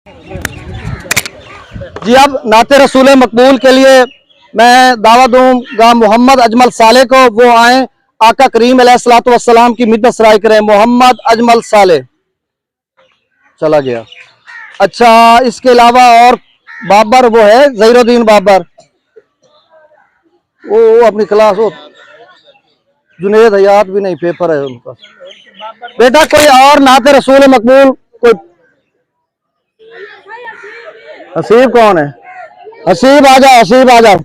जी, अब नाते रसूल मकबूल के लिए मैं दावा दूंगा मोहम्मद अजमल साले को, वो आए आका करीम अलैहिस्सलातु वस्सलाम की मिन्नत सराय करें। मोहम्मद अजमल साले चला गया। अच्छा, इसके अलावा और बाबर वो है ज़हीरुद्दीन बाबर, वो अपनी क्लास हो। जुनेद हयात भी नहीं, पेपर है उनका। बेटा कोई और नाते रसूल मकबूल कोई? हसीब कौन है? हसीब आ जाओ, हसीब आ जाओ।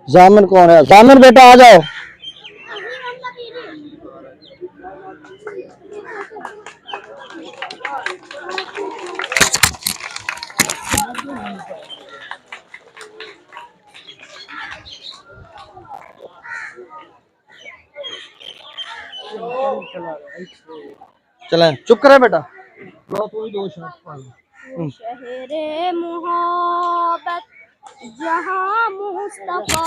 जामिन कौन है? जामिन बेटा आ जाओ। चलें, चुप करे बेटा। शहरे मोहब्बत जहाँ मुस्तफा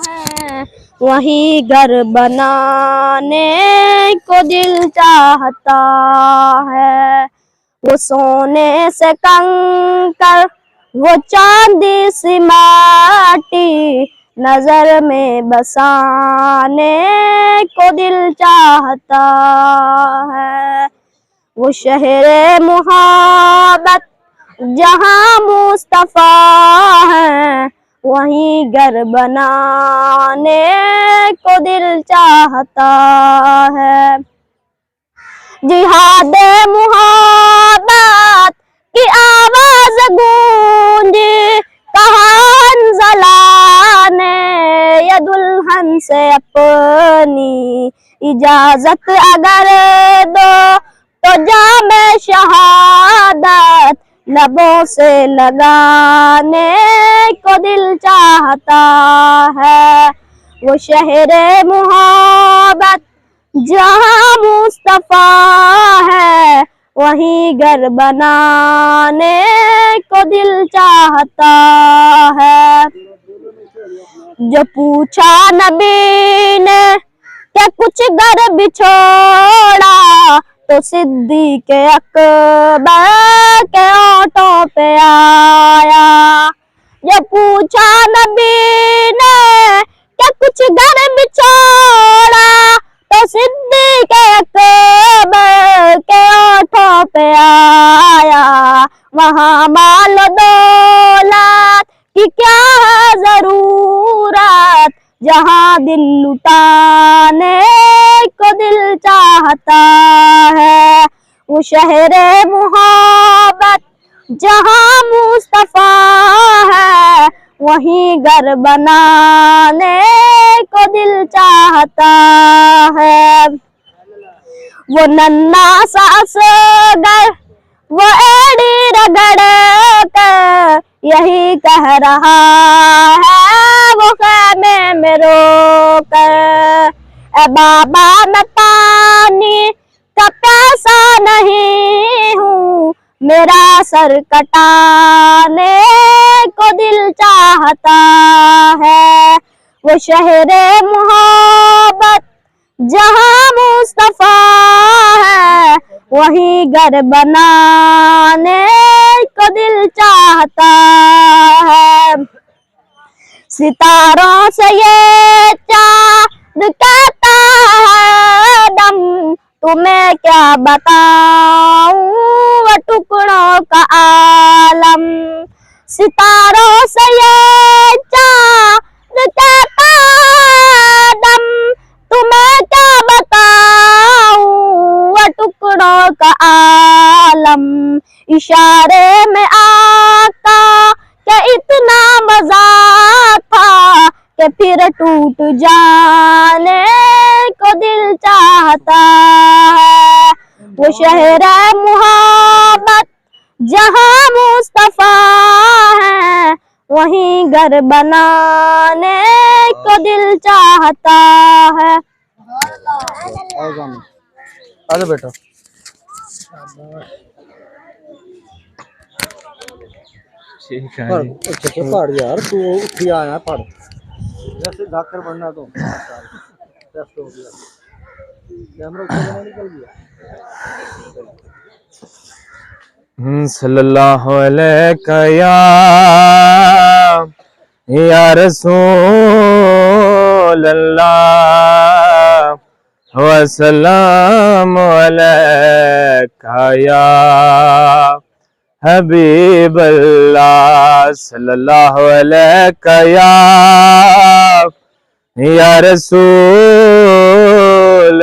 है, वहीं घर बनाने को दिल चाहता है। वो सोने से कंकर, वो चांदी सी माटी, नजर में बसाने को दिल चाहता है। वो शहरे मोहब्बत जहाँ मुस्तफा है, वहीं घर बनाने को दिल चाहता है। जिहाद मोहब्बत की आवाज गूंजी, कहा हंज़ला ने ये दुल्हन से अपनी इजाजत अगर दो, तो जामे शहादत लबों से लगाने को दिल चाहता है। वो शहरे मोहब्बत जहाँ मुस्तफा है, वहीं घर बनाने को दिल चाहता है। जो पूछा नबी ने क्या कुछ घर बिछोड़ा, तो सिद्दीक़ अकबर के ओंठों पे आया। जब पूछा नबी ने क्या कुछ घर बिछोड़ा, तो सिद्दीक़ अकबर के ओंठों पे आया। वहाँ माल दौलत की क्या है जरूरत, जहाँ दिल लुटाने को दिल चाहता है। वो शहरे मोहब्बत जहाँ मुस्तफा है, वहीं घर बनाने को दिल चाहता है। वो नन्ना सा असगर वो एड़ी रगड़ कर यही कह रहा है, वो ख़ैमे में रो कर, ए बाबा मैं पानी का प्यासा नहीं हूँ, मेरा सर कटाने को दिल चाहता है। वो शहरे मोहब्बत जहाँ मुस्तफा है, वहीं घर बनाने को दिल चाहता है। सितारों से ये चाँद कहता है दम, तुम्हें क्या बताऊं वो टुकड़ों का आलम। सितारों से ये चाँद कहता है दम, तुम्हें क्या बताऊं वो टुकड़ों का आलम। इशारे में आका क्या इतना मजा था, कि फिर टूट जाने को दिल चाहता है। वो शहर मोहब्बत जहाँ मुस्तफा है, वहीं घर बनाने को दिल चाहता है। आजा बेटा। ठीक है अच्छा पढ़ यार, तू उठी आया पढ़। जैसे डॉक्टर बनना तो टेस्ट हो गया, कैमरा निकल गया। सल्लल्लाहु अलैहि या रसूल अल्लाह वसल्लम अलैका या हबीब अल्लाह सल्लल्लाहु अलैहि या रसूल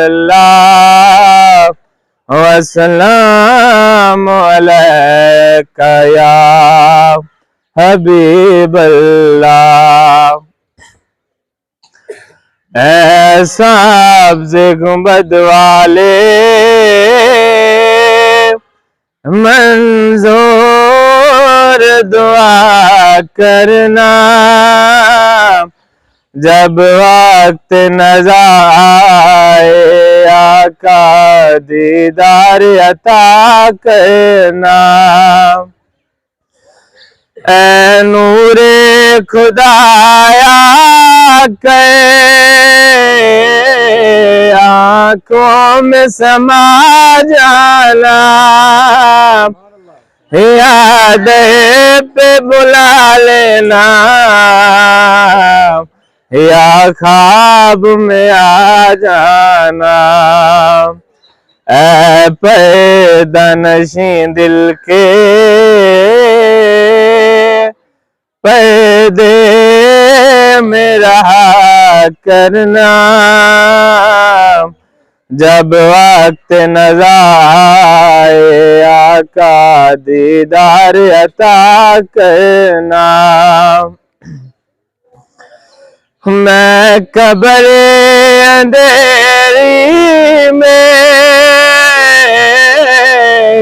अल्लाह वसल्लम अलैका या हबीब अल्लाह। ऐसा सब्ज़ गुंबद वाले मंजूर दुआ करना, जब वक्त नज़र आए आका दीदार अता करना। ऐ नूरे खुदाया के आँखों में समा जाना, याद पे बुला लेना या ख्वाब में आ जाना। ऐ पैदा नशीं दिल के पर्दे में रहा करना, जब वक्त नज़र आए आका दीदार अता करना। मैं कब्र अंधेरी में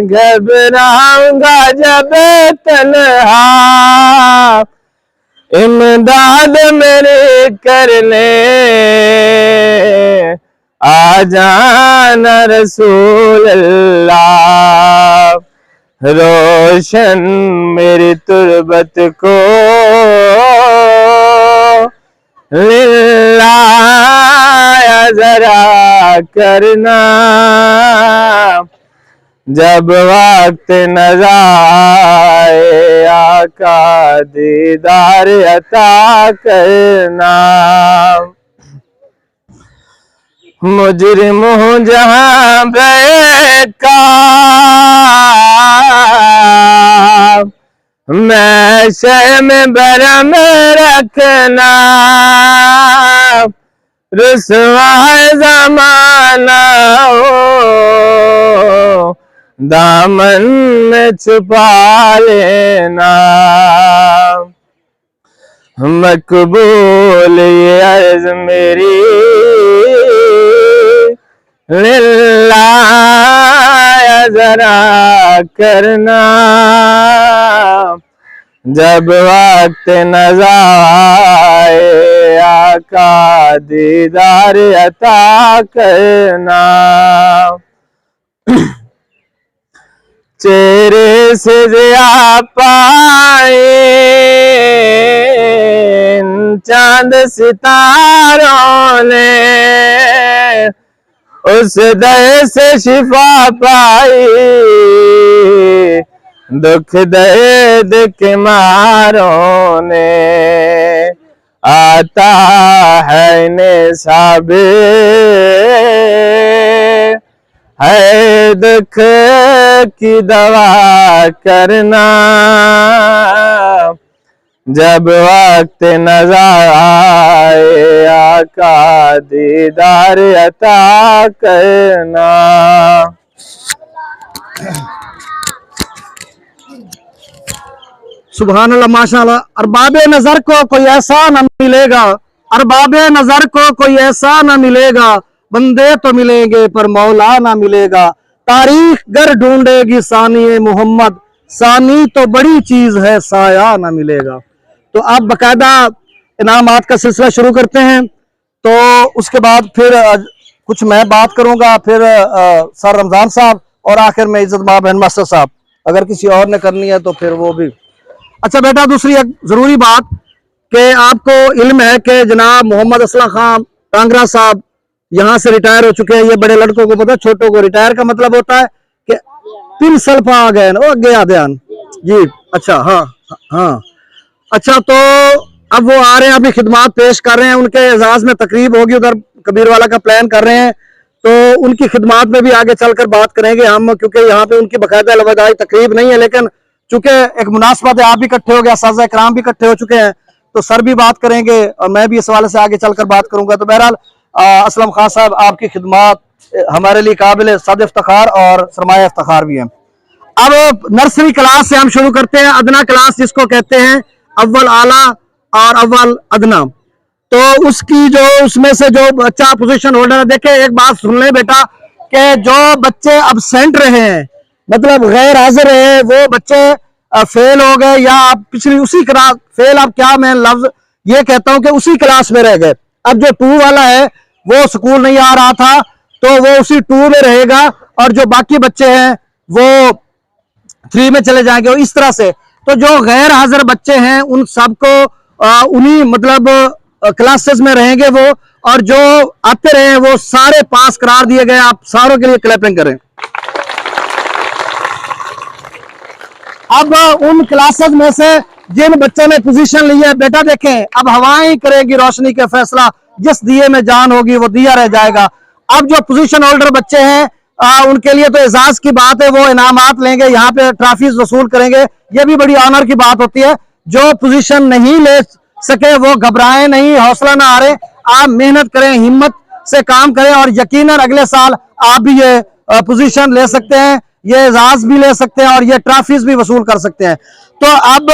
घबराऊंगा जब तन्हा, इमदाद मेरे करने आ जाना रसूल अल्लाह। रोशन मेरी तुरबत को लिल्लाह जरा करना, जब वक्त नज़र आए आका दीदार अता करना। मुजरिम हूँ जहाँ बेकार, मैं शय में बरम रखना, रुसवा ज़माना हो दामन में छुपा लेना। मकबूल ये अर्ज़ मेरी लिल्लाह जरा करना, जब वक्त नज़र आए आका दीदार अता करना। चेहरे से जिया पाए चांद सितारों ने, उस दर से शिफा पाई दुख दर्द के मारों ने। आता है निसाबे है दुख की दवा करना, जब वक्त नज़र आए आका दीदार अता करना। सुभान अल्लाह, माशाअल्लाह। अरबाबे नजर को कोई ऐसा न मिलेगा, अरबाबे नजर को कोई ऐसा न मिलेगा, बंदे तो मिलेंगे पर मौला ना मिलेगा। तारीख गर ढूंढेगी सानी मोहम्मद, सानी तो बड़ी चीज है साया ना मिलेगा। तो आप बकायदा इनामात का सिलसिला शुरू करते हैं, तो उसके बाद फिर कुछ मैं बात करूंगा, फिर सर रमजान साहब और आखिर में इज्जत माब मास्टर साहब, अगर किसी और ने करनी है तो फिर वो भी। अच्छा बेटा, दूसरी एक जरूरी बात कि आपको इल्म है कि जनाब मोहम्मद असलम खान कांगरा साहब यहाँ से रिटायर हो चुके हैं। ये बड़े लड़कों को पता, छोटों को रिटायर का मतलब होता है कि 3 साल पा गए ओ गया ध्यान जी। अच्छा हाँ हाँ अच्छा, तो अब वो आ रहे हैं, अभी खिदमत पेश कर रहे हैं, उनके एजाज में तकरीब होगी, उधर कबीरवाला का प्लान कर रहे हैं, तो उनकी खिदमत में भी आगे चलकर बात करेंगे हम, क्योंकि यहाँ पे उनकी बाकायदा अलविदाई तकरीब नहीं है, लेकिन चूंकि एक मुनासबत है, आप भी इकट्ठे हो गए, साज़ा इकराम भी इकट्ठे हो चुके हैं, तो सर भी बात करेंगे और मैं भी इस हवाले से आगे चलकर बात करूंगा। तो बहरहाल असलम खान साहब, आपकी खिदमत हमारे लिए काबिल सद इफ्तिखार और सरमाया इफ्तिखार भी है। अब नर्सरी क्लास से हम शुरू करते हैं, अदना क्लास जिसको कहते हैं, अव्वल आला और अव्वल अदना। तो उसकी जो उसमें से जो बच्चा पोजीशन होल्डर है, देखे एक बात सुन ले बेटा, कि जो बच्चे अब्सेंट रहे हैं, मतलब गैर हाजिर रहे, वो बच्चे फेल हो गए, या आप पिछली उसी क्लास फेल, अब क्या मैं लफ्ज ये कहता हूं कि उसी क्लास में रह गए। अब जो 2 वाला है वो स्कूल नहीं आ रहा था, तो वो उसी 2 में रहेगा, और जो बाकी बच्चे हैं वो 3 में चले जाएंगे, और इस तरह से। तो जो गैर हाजिर बच्चे हैं उन सबको उन्हीं मतलब क्लासेस में रहेंगे वो, और जो आते रहे वो सारे पास करार दिए गए। आप सारों के लिए क्लैपिंग करें। अब उन क्लासेस में से जिन बच्चों ने पोजीशन ली है, बेटा देखें, अब हवाएं ही करेगी रोशनी का फैसला, जिस दिए में जान होगी वो दिया रह जाएगा। अब जो पोजीशन होल्डर बच्चे हैं उनके लिए तो एजाज की बात है, वो इनामात लेंगे, यहाँ पे ट्रॉफीज वसूल करेंगे, ये भी बड़ी ऑनर की बात होती है। जो पोजीशन नहीं ले सके वो घबराएं नहीं, हौसला ना हारें, आप मेहनत करें, हिम्मत से काम करें, और यकीनन अगले साल आप भी ये पोजीशन ले सकते हैं, ये एजाज भी ले सकते हैं, और ये ट्रॉफीज भी वसूल कर सकते हैं। तो अब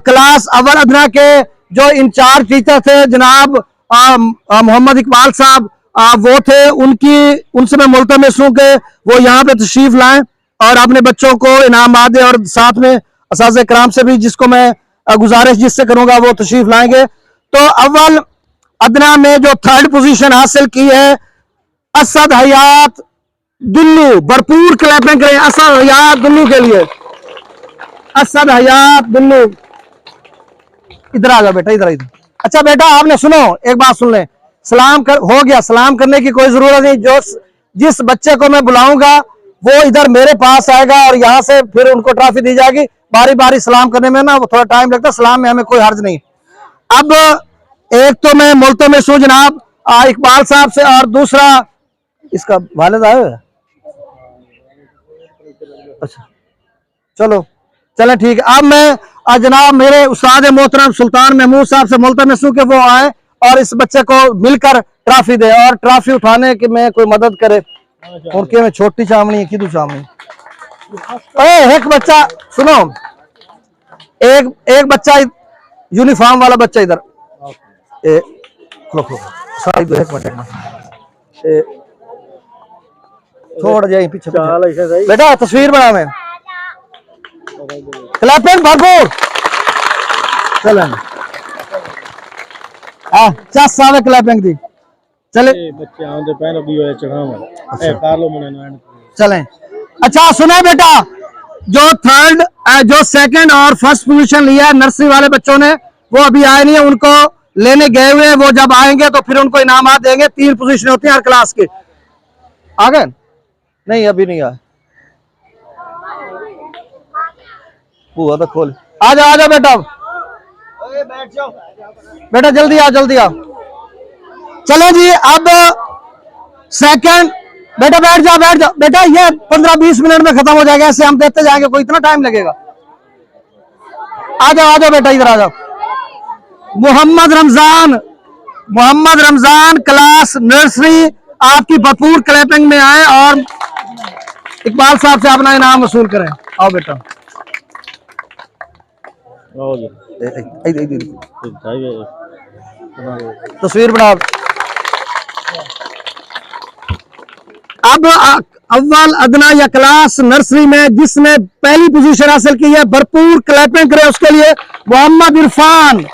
क्लास अव्वल अदना के जो इंचार्ज टीचर थे जनाब मोहम्मद इकबाल साहब, वो थे, उनसे मैं मुल्तमस हूं कि वो यहाँ पे तशरीफ लाएं और अपने बच्चों को इनामात दें, और साथ में असाज़े कराम से भी जिसको मैं गुजारिश जिससे करूंगा वो तशरीफ लाएंगे। तो अव्वल अदना में जो 3rd पोजीशन हासिल की है, असद हयात दुल्लू, भरपूर क्लैपिंग करें असद हयात दुल्लू के लिए। असद हयात दुल्लू, इधर आ जाओ बेटा, इधर इधर। अच्छा बेटा, आपने सुनो, एक बात सुन ले, सलाम कर हो गया, सलाम करने की कोई जरूरत नहीं। जो जिस बच्चे को मैं बुलाऊंगा वो इधर मेरे पास आएगा, और यहाँ से फिर उनको ट्रॉफी दी जाएगी। बारी बारी सलाम करने में ना वो थोड़ा टाइम लगता है, सलाम में हमें कोई हर्ज नहीं। अब एक तो मैं मुल्तमस हूं जनाब इकबाल साहब से, और दूसरा इसका वालिद आए। अच्छा चलो चले ठीक है। अब मैं जनाब मेरे उस्ताद मोहतरम सुल्तान महमूद साहब से मुल्तमस हूं कि वो आए और इस बच्चे को मिलकर ट्रॉफी दे, और ट्रॉफी उठाने की में कोई मदद करे। उनके में छोटी चामनी है, किदू चामनी। एक बच्चा सुनो, एक बच्चा यूनिफॉर्म वाला बच्चा इधर, थोड़ा जाए पीछे बेटा, तस्वीर बना में क्लैपिंग भरपूर चलें। चस सावे क्लैपिंग दी चले चलें। अच्छा सुने बेटा, जो 3rd जो 2nd और 1st पोजीशन लिया है नर्सरी वाले बच्चों ने, वो अभी आए नहीं है, उनको लेने गए हुए हैं। वो जब आएंगे तो फिर उनको इनामात देंगे। 3 पोजीशन होती है हर क्लास की। आ गए? नहीं अभी नहीं आए। बुआ तो खोल, आ जाओ बेटा, बेटा जल्दी आओ जल्दी आओ। चलो जी, अब 2nd बेटा बैठ जाओ बेटा, ये 15-20 मिनट में खत्म हो जाएगा, ऐसे हम देखते जाएंगे, कोई इतना टाइम लगेगा। आ जाओ बेटा, इधर आ जाओ। मोहम्मद रमजान क्लास नर्सरी, आपकी भरपूर क्लैपिंग में आए और इकबाल साहब से अपना इनाम वसूल करें। आओ बेटा, तस्वीर बना। अब अव्वल अदना या क्लास नर्सरी में जिसने पहली पोजीशन हासिल की है, भरपूर क्लैपिंग करें उसके लिए, मोहम्मद इरफान।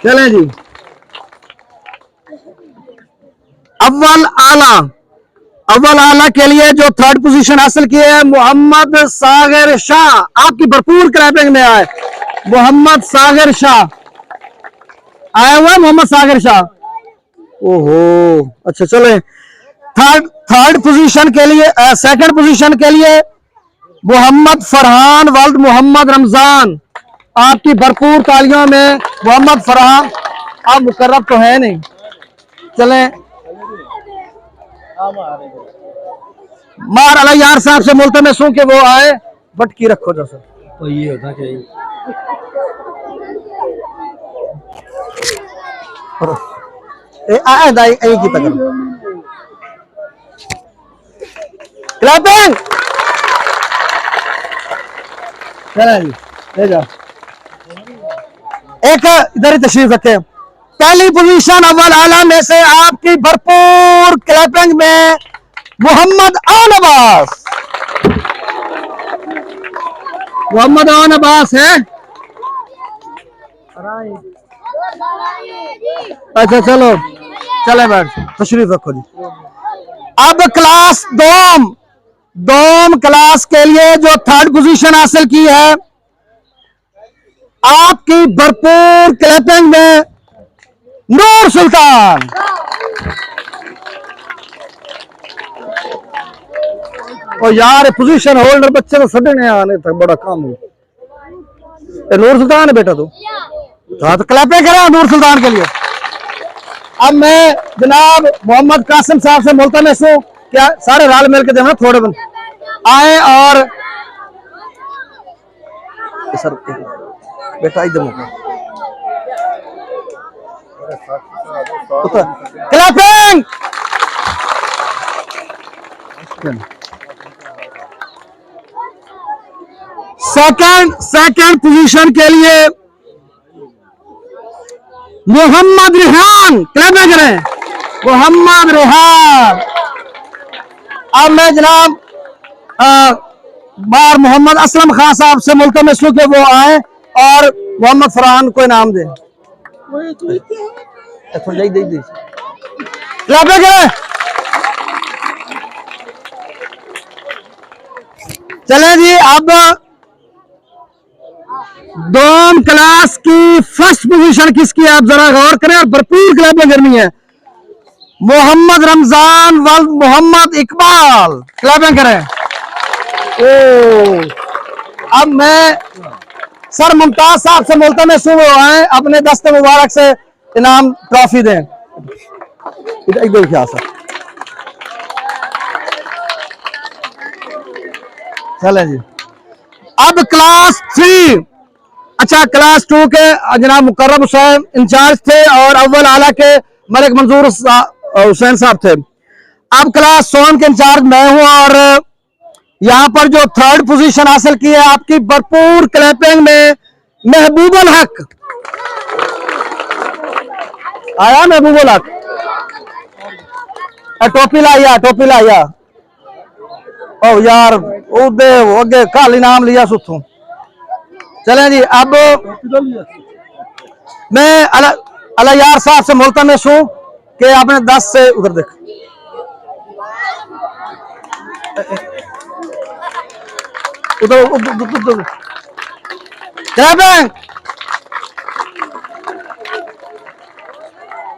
चले जी, अव्वल आला के लिए जो 3rd पोजीशन हासिल की है, मोहम्मद सागर शाह। आपकी भरपूर क्लैपिंग में आए। मोहम्मद सागर शाह आया हुआ है, मोहम्मद सागर शाह। ओहो, अच्छा चले। थर्ड पोजीशन के लिए, सेकंड पोजीशन के लिए मोहम्मद फरहान वल्द मोहम्मद रमजान। आपकी भरपूर तालियों में मोहम्मद फरहान। आप मुकर्रब तो है नहीं, चले। मार अला यार साहब से मुल्तमस हूं कि वो आए। बटकी रखो जैसा तो ये होता क्या की तक क्लैपिंग। चला जी, ले जा। एक इधर ही तशरीफ रखे। पहली पोजीशन अव्वल आला में से आपकी भरपूर क्लैपिंग में मोहम्मद आन अब्बास। मोहम्मद आन अब्बास है। अच्छा चलो, चले बैठ, तशरीफ रखो जी। अब क्लास दोम क्लास के लिए जो थर्ड पोजीशन हासिल की है, आपकी भरपूर क्लैपिंग में नूर सुल्तान। और यार पोजीशन होल्डर बच्चे तो सडने आने तक बड़ा काम हो। नूर सुल्तान है बेटा तू, तो क्लैपिंग करा नूर सुल्तान के लिए। अब मैं जनाब मोहम्मद कासिम साहब से मुल्तमस हूँ, क्या सारे राल मिल के देना थोड़े बंद आए और सर बेटा इधर क्लैपिंग। सेकंड पोजीशन के लिए मोहम्मद रेहान। क्लैपिंग करें मोहम्मद रेहान। अब मैं जनाब बार मोहम्मद असलम खान साहब से मुल्तमस हूं कि वो आए और मोहम्मद फरहान को इनाम दे। क्लैपिंग करें। चले जी, अब दोम क्लास की फर्स्ट पोजीशन किसकी है आप जरा गौर करें और भरपूर क्लैपिंग करनी है। मोहम्मद रमजान वल्द मोहम्मद इकबाल। क्लैपिंग करें। ओ, अब मैं सर मुमताज साहब से मुल्तमस हूं वो आए अपने दस्ते मुबारक से इनाम ट्रॉफी दें। इधर क्या सर, चले जी। अब क्लास 3, अच्छा क्लास 2 के जनाब मुकर्रम हुसैन इंचार्ज थे और अव्वल आला के मलिक मंजूर हुसैन साहब थे। अब क्लास 7 के इंचार्ज मैं हूं और यहां पर जो थर्ड पोजीशन हासिल की है आपकी भरपूर क्लैपिंग में महबूबुल हक आया। महबूबुल हक टोपी लाया, टोपी लाया। ओ यार उदे अगे कल इनाम लिया सुथू। चले जी, अब मैं अला यार साहब से मुल्तमस हूं कि आपने 10 से उधर देख उधर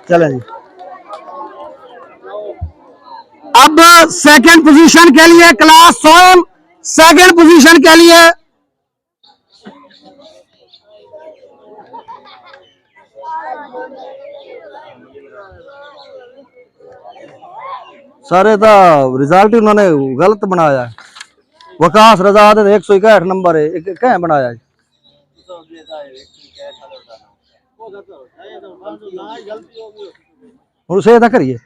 चले जी। अब सेकंड पोजीशन के लिए क्लास 7 सेकंड पोजीशन के लिए सारे का रिजल्ट उन्होंने गलत बनाया है। वकास रजा 161 नंबर है, क्या बनाया है? उसे करिए।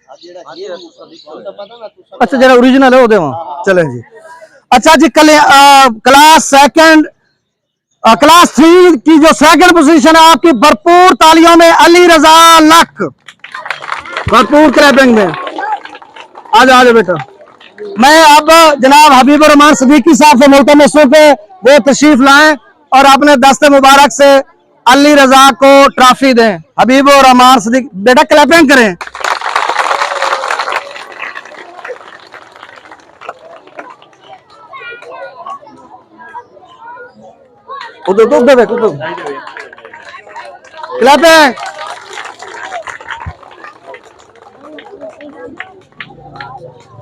अच्छा जरा ओरिजिनल है वो दे वहां। चले जी। अच्छा जी, क्लास 3 की जो सेकंड पोजीशन है आपकी भरपूर तालियों में अली रजा लक। भरपूर क्लैपिंग में आ जाओ बेटा। मैं अब जनाब हबीबुर रहमान सिद्दीकी साहब से मुल्तमस हूं कि वो तशरीफ लाएं और अपने दस्ते मुबारक से अली रजा को ट्रॉफी दें। हबीबुर रहमान सिद्दीकी बेटा क्लैपिंग करें। उधर उधर देख उधर क्लैपिंग।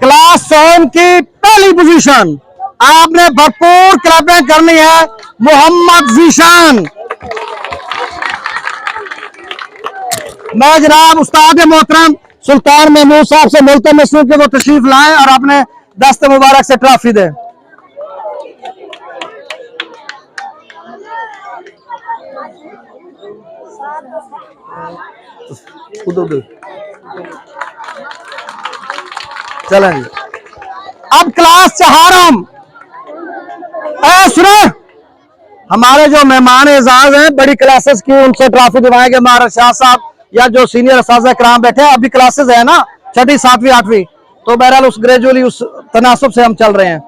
क्लास 7 की पहली पोजीशन आपने भरपूर क्लैपिंग करनी है मोहम्मद जीशान। मैं जनाब उस्ताद मोहतरम सुल्तान महमूद साहब से मुल्तमस हूं कि वो तशरीफ लाएं और अपने दस्त मुबारक से ट्रॉफी दें। उधर चलें जी। अब क्लास 4 सुने, हमारे जो मेहमान एजाज हैं बड़ी क्लासेस की, उनसे ट्रॉफी दिवाएंगे हमारे शाह साहब या जो सीनियर असातिज़ा कराम बैठे हैं। अभी क्लासेस है ना 6ठी 7वीं 8वीं, तो बहरहाल उस ग्रेजुअली उस तनासुब से हम चल रहे हैं।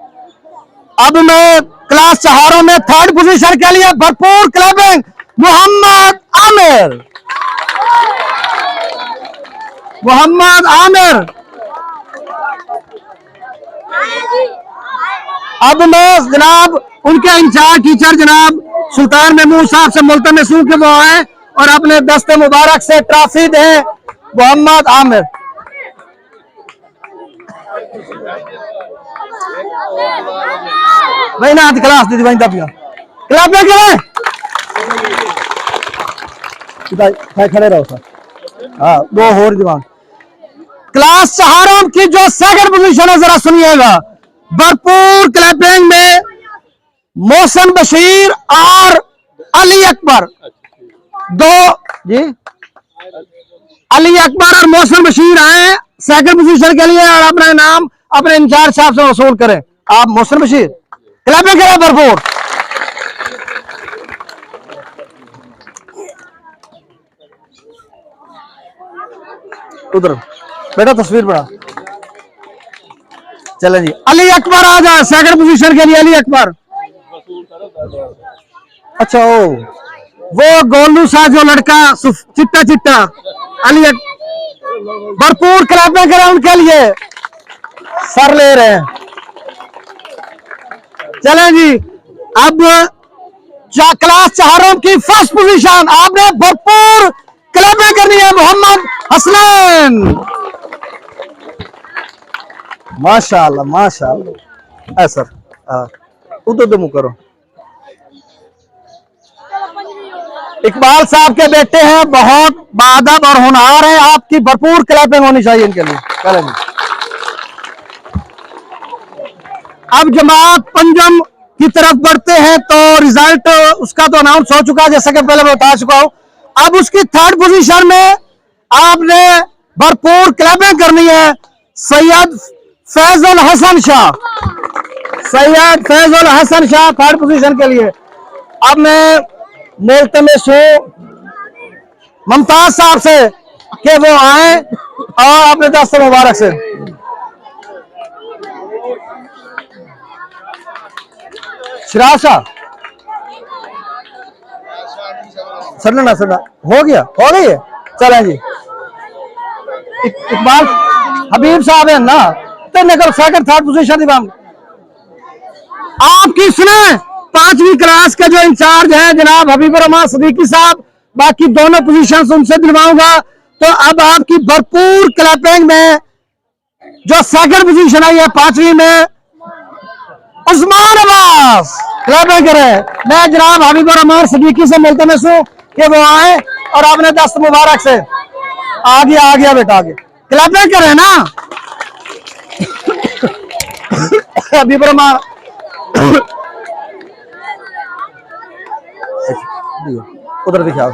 अब मैं क्लास 4 में 3rd पोजीशन के लिए भरपूर क्लैपिंग मोहम्मद आमिर। मोहम्मद आमिर। अब मैं जनाब उनके इंचार्ज टीचर जनाब सुल्तान महमूद साहब से मुल्तमस हूं कि वो आए और अपने दस्ते मुबारक से ट्रॉफी दें मोहम्मद आमिर। वही ना क्लास दीदी वही दबिया क्लास में क्या खड़े रहो सर। हाँ 2 और जवान। क्लास 4 की जो 2nd पोजीशन है जरा सुनिएगा। भरपूर क्लैपिंग में मोहसिन बशीर और अली अकबर, 2 जी अली अकबर और मोहसिन बशीर आए 2nd पोजीशन के लिए और अपना नाम अपने इंचार्ज साहब से वसूल करें। आप मोहसिन बशीर क्लैपिंग करें भरपूर। उधर बेटा तस्वीर बड़ा। चले जी अली अकबर आ जाए 2nd पोजीशन के लिए। अली अकबर। अच्छा वो गोलू सा जो लड़का चिट्टा चिट्टा अली भरपूर क्लैपिंग करें उनके लिए। सर ले रहे हैं। चलें जी अब क्लास 4 की 1st पोजीशन आपने भरपूर क्लैपिंग करनी है मोहम्मद हसनैन। माशाअल्लाह माशाअल्लाह। सर उधर तो मुंह करो। इकबाल साहब के बेटे हैं, बहुत बाअदब और होनहार हैं, आपकी भरपूर क्लैपिंग होनी चाहिए इनके लिए। चलें अब जमात पंजम की तरफ बढ़ते हैं तो रिजल्ट उसका तो अनाउंस हो चुका है जैसा कि पहले मैं बता चुका हूं। अब उसकी 3rd पोजीशन में आपने भरपूर क्लैपिंग करनी है सैयद फैजुल हसन शाह। सैयद फैजुल हसन शाह 3rd पोजीशन के लिए। अब मैं मुल्तमस हूं मुमताज साहब से कि वो आए और अपने दस्त मुबारक से। शिराशा सरना सरना हो गया हो गई है। चलें जी इकबाल हबीब साहब है ना तो नगर 2nd 3rd पोजीशन दिवाम आपकी सुने। 5वीं क्लास के जो इंचार्ज हैं जनाब हबीब रहमान सदीकी साहब, बाकी दोनों पोजीशन उनसे दिलवाऊंगा। तो अब आपकी भरपूर क्लैपिंग में जो 2nd पोजीशन आई है 5वीं में उस्मान अब्बास क्लैपिंग करें। मैं जनाब हबीब रहमान सदीकी से मुल्तमस हूं कि वो आए और आपने दस्त मुबारक से आ गया बेटा आगे क्लैपिंग करें ना। हबीब रहमान उधर दिखाओ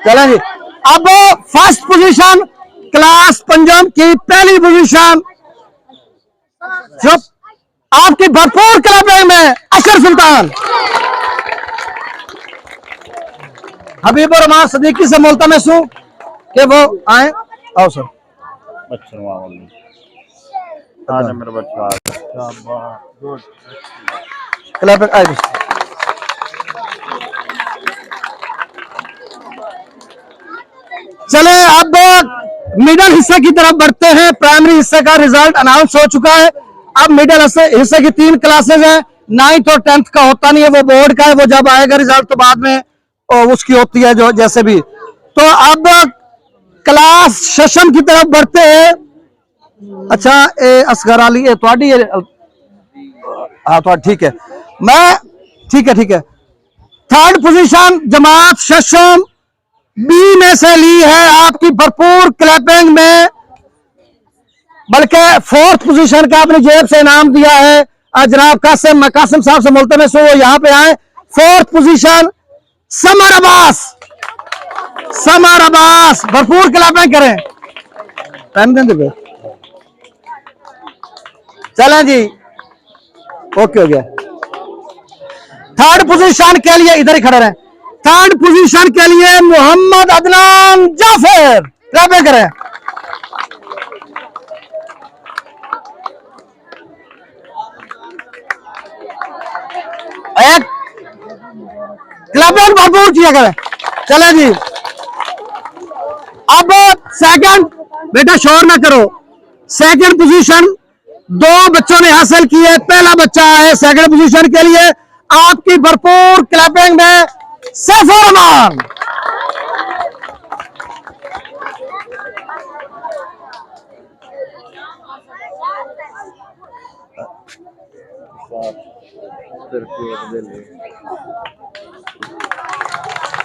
चलें जी। अब 1st पोजीशन क्लास पंजम की पहली पोजीशन जो आपकी भरपूर क्लैपिंग में अशर सुल्तान। हबीब रहमान सदीकी से मुल्तमस हूं कि वो आए। आओ सर मेरा बच्चा क्लैपिंग आए। चले अब मिडिल हिस्से की तरफ बढ़ते हैं। प्राइमरी हिस्से का रिजल्ट अनाउंस हो चुका है। अब मिडिल हिस्से की 3 क्लासेज हैं, 9th और 10th का होता नहीं है, वो बोर्ड का है, वो जब आएगा रिजल्ट तो बाद में उसकी होती है जो जैसे भी। तो अब क्लास सेशन की तरफ बढ़ते हैं। अच्छा असगर अली थोड़ी हाँ तो ठीक है, मैं ठीक है। थर्ड पोजीशन जमात शशम बी में से ली है, आपकी भरपूर क्लैपिंग में। बल्कि 4th पोजीशन का अपनी जेब से इनाम दिया है जनाब कासिम साहब से मुल्तमस हो, वो यहाँ पे आए। 4th पोजीशन समर अब्बास, भरपूर क्लैपिंग करें। टाइम दें दे, चलें जी, ओके हो गया। 3rd पोजीशन के लिए इधर ही खड़े रहे। 3rd पोजीशन के लिए मोहम्मद अदनान जाफर, क्लैपिंग करें। एक क्लैपिंग भरपूर किया करें। चले जी, अब सेकंड, बेटा शोर ना करो। सेकंड पोजीशन 2 बच्चों ने हासिल की है। पहला बच्चा है सेकंड पोजीशन के लिए, आपकी भरपूर क्लैपिंग में सैफुर रहमान।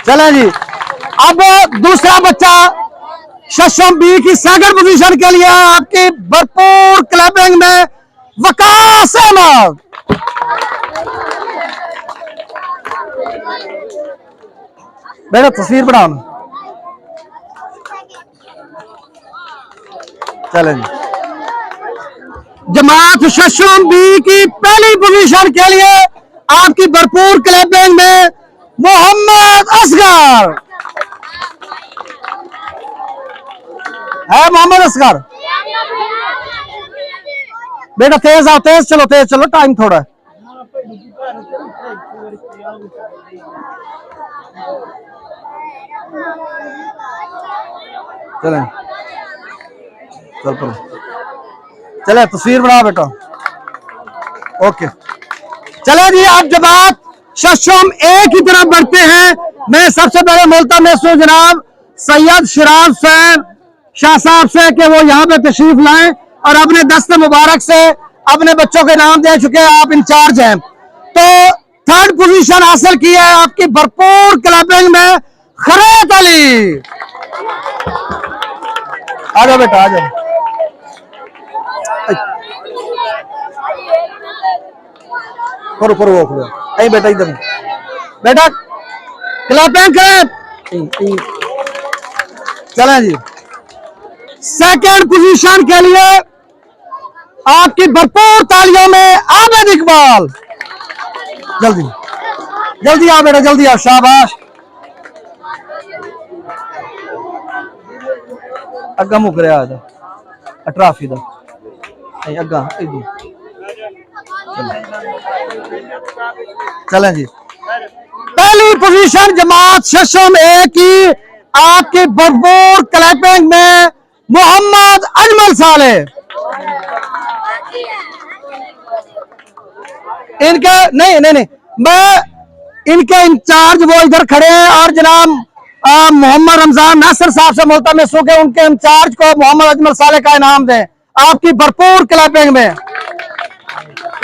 चले जी, अब दूसरा बच्चा शशम बी की सेकंड पोजीशन के लिए, आपकी भरपूर क्लैपिंग में वकास अहमद। बेटा तस्वीर बनाओ। चलें जी, जमात शशम बी की पहली पोजीशन के लिए, आपकी भरपूर क्लैपिंग में मोहम्मद असगर है। मोहम्मद असगर बेटा तेज आओ, तेज चलो, टाइम थोड़ा है। चलें चले तस्वीर बना बेटा, ओके। चले जी, अब जमात शशम ए की तरफ बढ़ते हैं। मैं सबसे पहले मुल्तमस हूं जनाब सैयद शिराज हुसैन शाह साहब से कि वो यहाँ पे तशरीफ लाएं और अपने दस्त मुबारक से अपने बच्चों के नाम दे चुके हैं, आप इंचार्ज हैं। तो 3rd पोजीशन हासिल की है आपकी भरपूर क्लैपिंग में खैरत अली। आ जाओ बेटा, आ जाओ। करो बेटा, इधर बेटा क्लैपिंग करें। चलें जी, सेकंड पोजीशन के लिए आपकी भरपूर तालियों में आबिद इकबाल। जल्दी आओ बेटा, जल्दी आओ, शाबाश। अग्गा मुकरे आ जा, ट्राफी दा अग्गा इधर। चलें जी, पहली पोजीशन जमात शशम ए की, आपकी भरपूर क्लैपिंग में मोहम्मद अजमल साले। इनके नहीं, मैं इनके इंचार्ज वो इधर खड़े हैं और जनाब मोहम्मद रमजान नासिर साहब से मुल्तमस हूं कि उनके इंचार्ज को मोहम्मद अजमल साले का इनाम दें आपकी भरपूर क्लैपिंग में।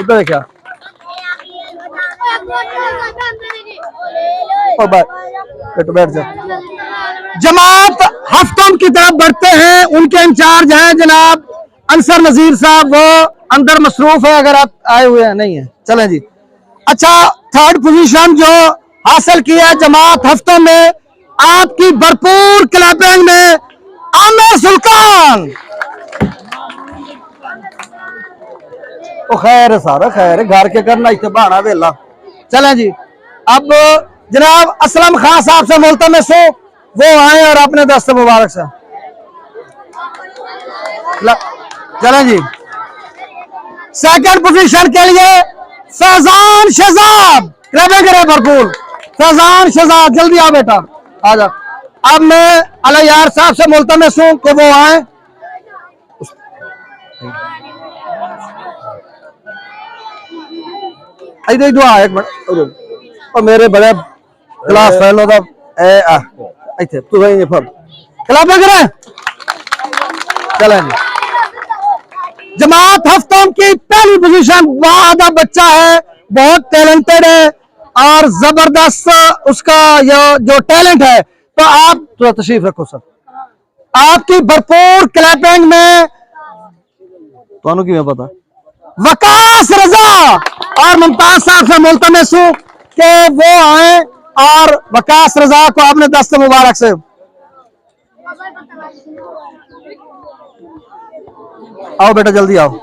इधर क्या बैठ जा। जमात हफ्तम की तरफ बढ़ते हैं, उनके इंचार्ज हैं जनाब अंसर नजीर साहब, वो अंदर मसरूफ है, अगर आप आए हुए हैं नहीं है। चलें जी, अच्छा 3rd पोजीशन जो हासिल किया जमात हफ्तम में, आपकी भरपूर क्लैपिंग में आमिर सुल्तान। ओ खैर है सारा, खैर है, घर के करना इतने बहाना वेला। चलें जी, अब जनाब असलम खान साहब से मुल्तमस हो, वो आए और अपने दस्त मुबारक से। चलें जी, सेकंड पोजीशन के लिए फैजान शहजाद, क्लैपिंग करें भरपूर। फैजान शहजाद जल्दी आओ बेटा, आ जा। अब मैं अलियार साहब से मुल्तमस हूं कि वो आए। इधर दुआ एक मिनट और मेरे बड़े क्लास फेलो दा ए आ इथे तू वही फड़ क्लब करें चलें जमात हफ्तों की पहली पोजीशन वादा बच्चा है बहुत टैलेंटेड है और जबरदस्त उसका जो टैलेंट है तो आप थोड़ा तशरीफ रखो सर आपकी भरपूर क्लैपिंग में तो की पता वकास रजा और मुमताज साहब से मुल्तमस हूं कि वो आए और वकास रजा को आपने दस्त मुबारक से आओ बेटा जल्दी आओ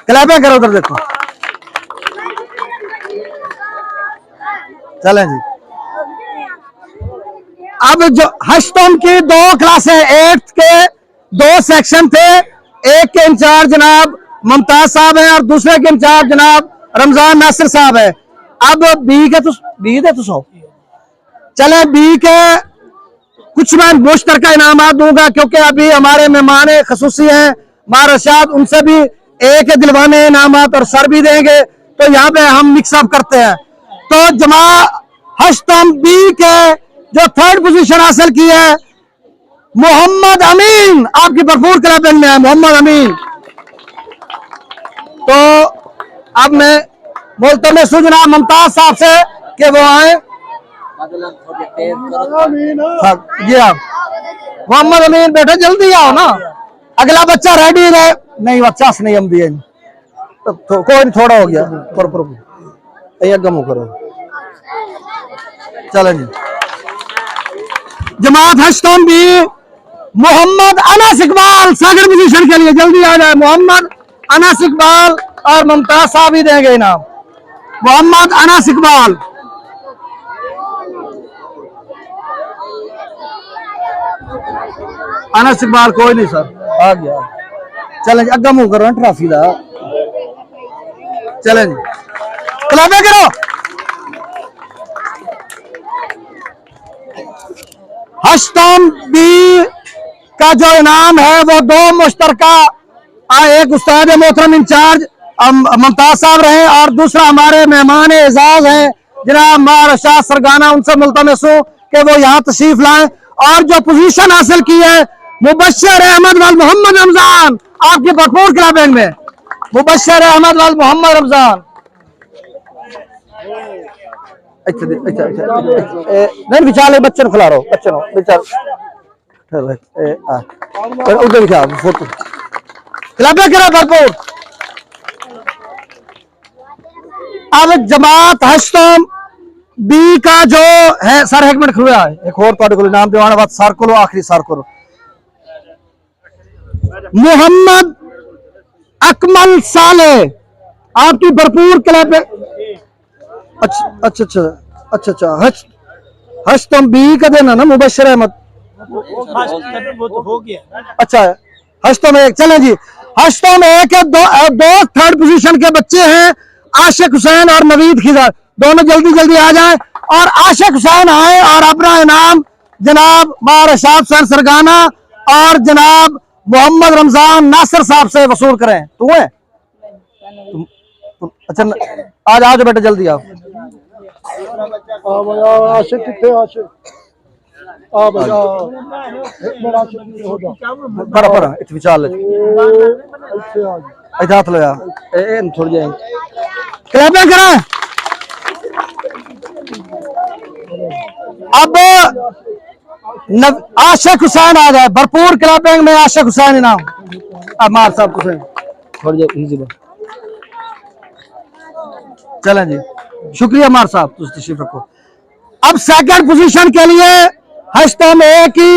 क्लैपिंग करो उधर देखो चलें जी अब जो हश्तम की दो क्लासें 8th के दो सेक्शन थे एक के इंचार्ज जनाब मुमताज साहब हैं और दूसरे के इंचार्ज जनाब रमजान नासिर साहब है अब बी के तो चले बी के कुछ मैं मुश्तरका इनामात दूंगा क्योंकि अभी हमारे मेहमान खसूसी हैं मारशाद उनसे भी एक दिलवाने इनामात और सर भी देंगे तो यहाँ पे हम मिक्सअप करते हैं तो जमा हश्तम बी के जो 3rd पोजीशन हासिल की है मोहम्मद अमीन आपकी भरपूर क्लैपिंग में है मोहम्मद अमीन तो अब मैं बोलता मैं सुजना मुमताज साहब से कि वो आए जी आप मोहम्मद अमीन बेटा जल्दी आओ ना अगला बच्चा रेडी है नहीं बच्चा नहीं हम दिए तो कोई नहीं थोड़ा हो गया गमो करो चलो जी जमात हश्तम भी मोहम्मद अनस इकबाल 2nd पोजीशन के लिए जल्दी आ जाए मोहम्मद अनस इकबाल और मुमताज साहब ही देंगे इनाम मोहम्मद अनस इकबाल अनस इकबाल कोई नहीं सर आ गया चलें जी अग्गा मुंह करो ट्रॉफी का चलें जी क्लबे करो हश्तम बी का जो इनाम है वो 2 मुश्तरका एक उस्ताद मोहतरम इंचार्ज मुमताज साहब रहे और दूसरा हमारे मेहमान एजाज हैं जनाब मारशाद सरगाना उनसे मुल्तमस हूं कि वो यहाँ तशरीफ लाएं और जो पोजीशन हासिल की है मुबश्शिर अहमद वाल मोहम्मद रमजान आपकी भरपूर क्लबिंग में मुबश्शिर अहमद वाल मोहम्मद रमजान नहीं विचार बच्चे को खिला रहा बच्चे विचार उधर दिखा फोटो क्लबिंग करा भरपूर अब जमात हश्तम बी का जो है सर एक मिनट खुला है एक और तो नाम दिवाने बाद सर को लो आखिरी सर को मोहम्मद अकमल साले आपकी भरपूर क्लब अच्छा हश्तम बी का देना ना मुबश्शिर अहमद हो गया अच्छा हश्तम एक चले जी हश्तम एक दो 3rd पोजीशन के बच्चे हैं आशिक हुसैन और नवीद खिजर दोनों जल्दी जल्दी आ जाएं और आशिक हुसैन आए और अपना इनाम जनाब मारशाद हुसैन सरगाना और जनाब मोहम्मद रमजान नासिर साहब से वसूल करें तू है अच्छा आज आओ बेटा जल्दी आओ आशिक कितने आशिक पर विचार हाथ लो यार थोड़ी जाए क्लैपिंग करें अब आशिक हुसैन आ जाए भरपूर क्लैपिंग में आशिक हुसैन इनाम अब मार साहब हुसैन थोड़ी जाए चलें जी शुक्रिया मार साहब तुम तशरीफ रखो अब 2nd पोजीशन के लिए हश्तम ए की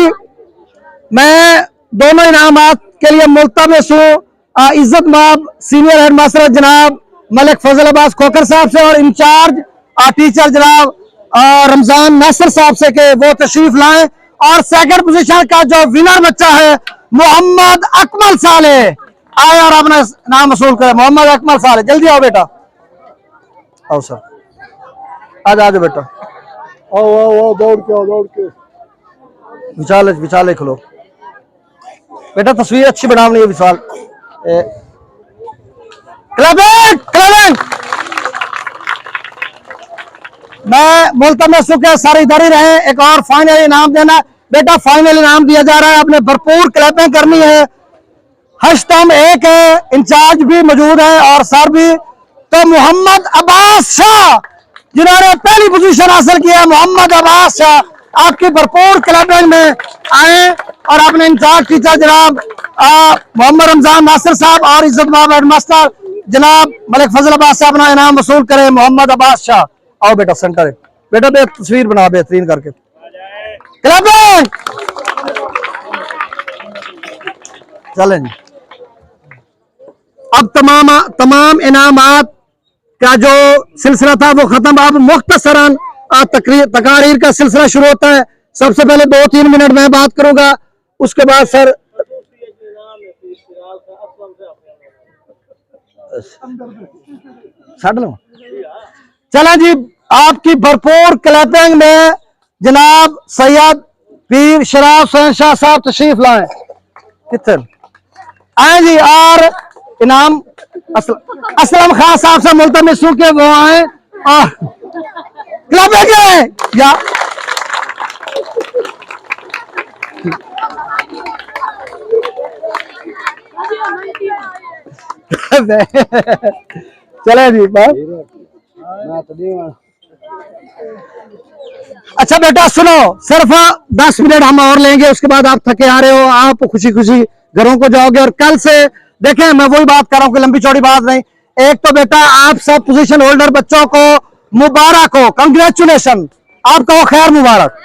मैं दोनों इनामात के लिए मुल्तमस हूँ इज्जत माब सीनियर हेड मास्टर जनाब मलिक फजल अब्बास खोकर साहब से और इंचार्ज टीचर जनाब रमजान नासिर साहब से के वो तशरीफ लाएं और 2nd पोजीशन का जो विनर बच्चा है मोहम्मद अकमल साले आए और अपना नाम वसूल करे मोहम्मद अकमल साले जल्दी आओ बेटा आओ सर आज बेटा आओ दौड़ के विशाल खलो बेटा, तस्वीर अच्छी बनानी है विशाल। Clubbing clubbing. मैं बोलता मैं सुखे सारे इधर ही रहे। एक और फाइनल इनाम देना बेटा, फाइनल इनाम दिया जा रहा है, आपने भरपूर क्लैपिंग करनी है। हश्तम एक है, इंचार्ज भी मौजूद है और सर भी। तो मोहम्मद अब्बास शाह जिन्होंने पहली पोजीशन हासिल की है, मोहम्मद अब्बास शाह, आपकी भरपूर क्लैपिंग में आए और अपने इंचार्ज टीचर जनाब मोहम्मद रमजान नासिर साहब और इज्जत हेड मास्टर जनाब मलिक फजल अब्बास साहब अपना इनाम वसूल करें। मोहम्मद अब्बास शाह आओ बेटा सेंटर है। बेटा तस्वीर बना बेहतरीन करके क्लैपिंग। चलें जी, अब तमाम इनामात का जो सिलसिला था वो खत्म। अब मुख्तसरन तकारीर का सिलसिला शुरू होता है। सबसे पहले 2-3 मिनट में बात करूंगा, उसके बाद सर चलें जी, आपकी भरपूर क्लैपिंग में जनाब सैयद पीर शराफ शाह साहब तशरीफ लाएं। कितने आए जी, और इनाम असलम खान साहब से मुल्तमिस हूं कि वो आए और क्लैपिंग या चले जी बात। अच्छा बेटा सुनो, सिर्फ 10 मिनट हम और लेंगे, उसके बाद आप थके आ रहे हो, आप खुशी खुशी घरों को जाओगे। और कल से देखें, मैं वही बात कर रहा हूँ कि लंबी चौड़ी बात नहीं। एक तो बेटा आप सब पोजीशन होल्डर बच्चों को मुबारक हो, कंग्रेचुलेशन, आपका वो खैर मुबारक।